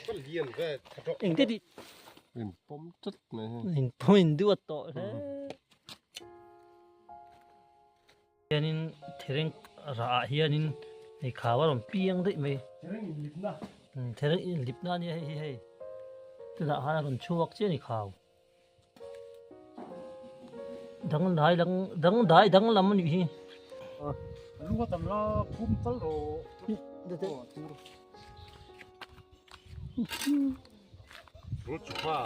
ก็เลี้ยงก็เองก็ดิเป็นป้อมจุดนะ เองพอเห็นดูว่าโตแล้วเฮียนินเทเรงราเฮียนินไอ้ข่าวว่ามันเปียงได้ไหมเทเรงลิบน่านี่ให้แต่ละหามันชั่วเจ้านี่ข่าวดังได้ดังลำมันอยู่ที่ รู้ว่าตำราพุ่มตลอด รู้จุว่า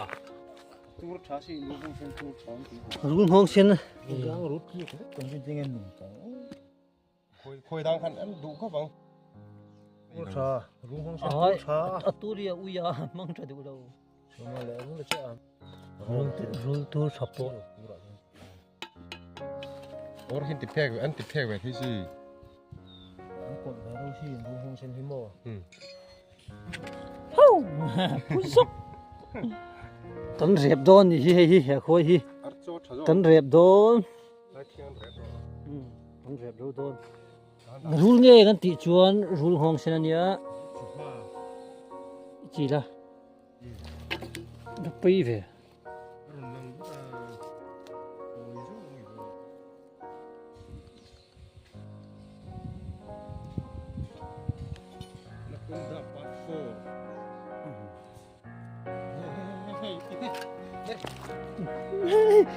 ตัวชาชีรู้คงเป็นตัวช้อนที่ รุ่งห้องเช่นนะ ยังรู้ที่คนเป็นจริงหนุ่มจัง คุยดังขันอันดูเขาบัง ตัวชารู้คงเป็น อ๋อ ตัวชา อัตุเรียอุยามั่งจะดูเรา สมัยแล้วรู้เลยจ้ะ รู้ตัวชับตัว โอ้เห็นติดแพกอันติดแพกแบบที่สิ คนแล้วรู้ที่รู้คงเป็นที่โม่ ฮู้ผู้สุกตันเรียบโดนที่ให้ที่คุยที่ อัดโจ้ชะโจ้ ตันเรียบโดน ได้เที่ยงเรียบ ตันเรียบโดนรูลเงี้ยกันติจวนรูลห้องเช่นนี้จีละนับไปเว้ย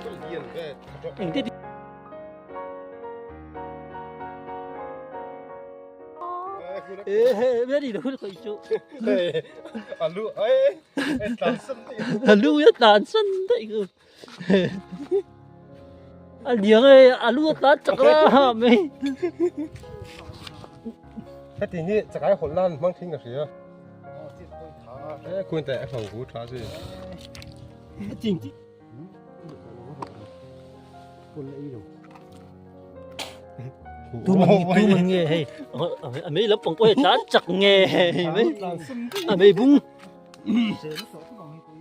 ก็เลี้ยงก็ เองก็ดิเอ๊ะไม่ได้ดูเลยจู เฮ้ยอันรู้เอ้ยตันสันติ ฮัลโหลยัดตานสันได้กูอันเดียวไอ้อันรู้ตานจักรฮะไม่ แค่ทีนี้จะขายคนล้านมั่งทิ้งกับเสีย ที่ตัวชา เอ้คุณแต่เขาหูท้าสิ จริงจริง คนละอีหนุ่ม ดูมันเงี้ยเฮ้ยไม่รับปงก็เห็นตานจักเงี้ยไม่ไม่บุ้ง เสียงสองก็บอกให้คุย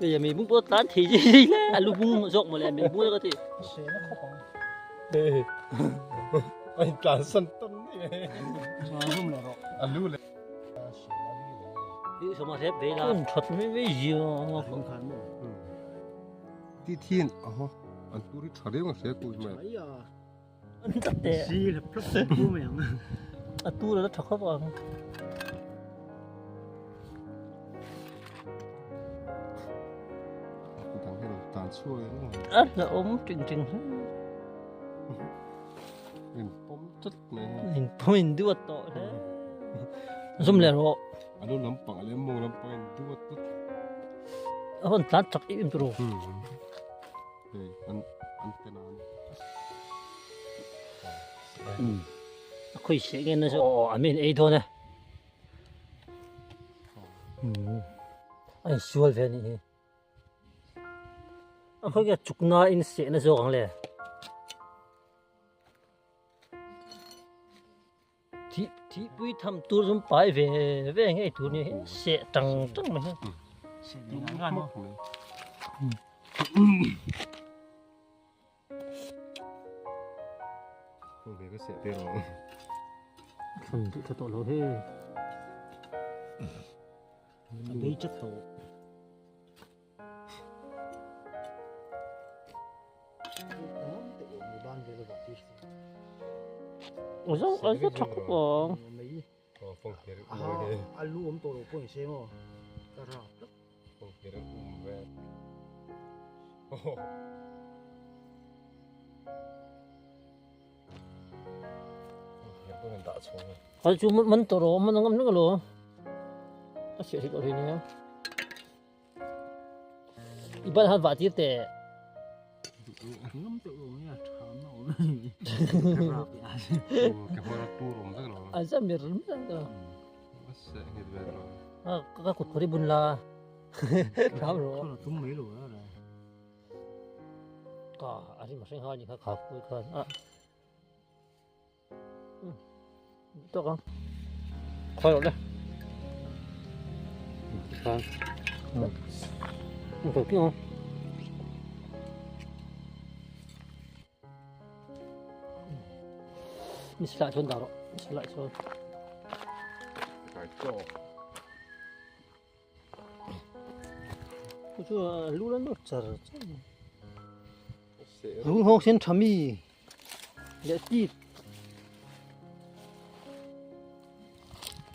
bây giờ mình muốn có tán thì gì là lúc muốn rộng mà lại mình muốn có thể เสียงเขาบอก เฮ้ยไอ้ตันสันต้นนี่ มารุ่มแล้ว อันรู้เลย เสียงอะไร ví dụ sao mà thép về là thật mới gì สำคัญมั้ง ที่ที่อ๋ออันตู้ที่ถอดเรื่องเสียกูไหม ไอ้ยา anh tắt tệ ซีแหละพระคุณผู้แม่ง à tu là nó thật khó vào ทางให้เราตานช่วยนะ á là ốm trình trình เป็นป้อมจุดนะ mình đưa tội đấy zoom lại rồi อันนู้นน้ำปังอันนี้มองน้ำปังตัวตุ๊ด anh tán chặt im rồi เฮ้ยอันเป็นอัน khơi sẽ nghe nó cho à mình ấy thôi nè anh xuôi về này anh khơi cái chục na in sẽ nó cho con lẽ thì bây thầm tu zum bài về ngay tu này sẽ trăng trăng mà เสียงงานมั้ง พวกเด็กก็เสียเตี้ยหรอ phần thì thật tội lỗi thế ดีจัดโต ở rất chắc của อ๋อพวกเด็ก อ่า อุ้มเลย อันรู้ผมตัวปุ่นเสียมั้งกระราบ พวกเด็กอุ้มแม่โอ้โหเด็กก็เป็นตาชง 아주 만 떨어 만 남는 걸로 아 시리 거리네요 이번 한 바지 때 น้ำตัวเนี่ยถามเอาเลยกระราบยา แกพอเราตู้รวมสักหน่อย 아자 메르는 거 ก็เสียเห็นแบบนั้น 아 그가 곧 거리 분라 เขา 다음으로 ตุ้มไม่รู้แล้วนะ 아 아직 뭐 생각하니까 갖고 있고 아 또가 khoai rồi đây phải kia không mình lại chôn đảo đó lại chôn phải cho Cô chú lũ lắm nó chở sẽ rung hông xin thầm mi để tít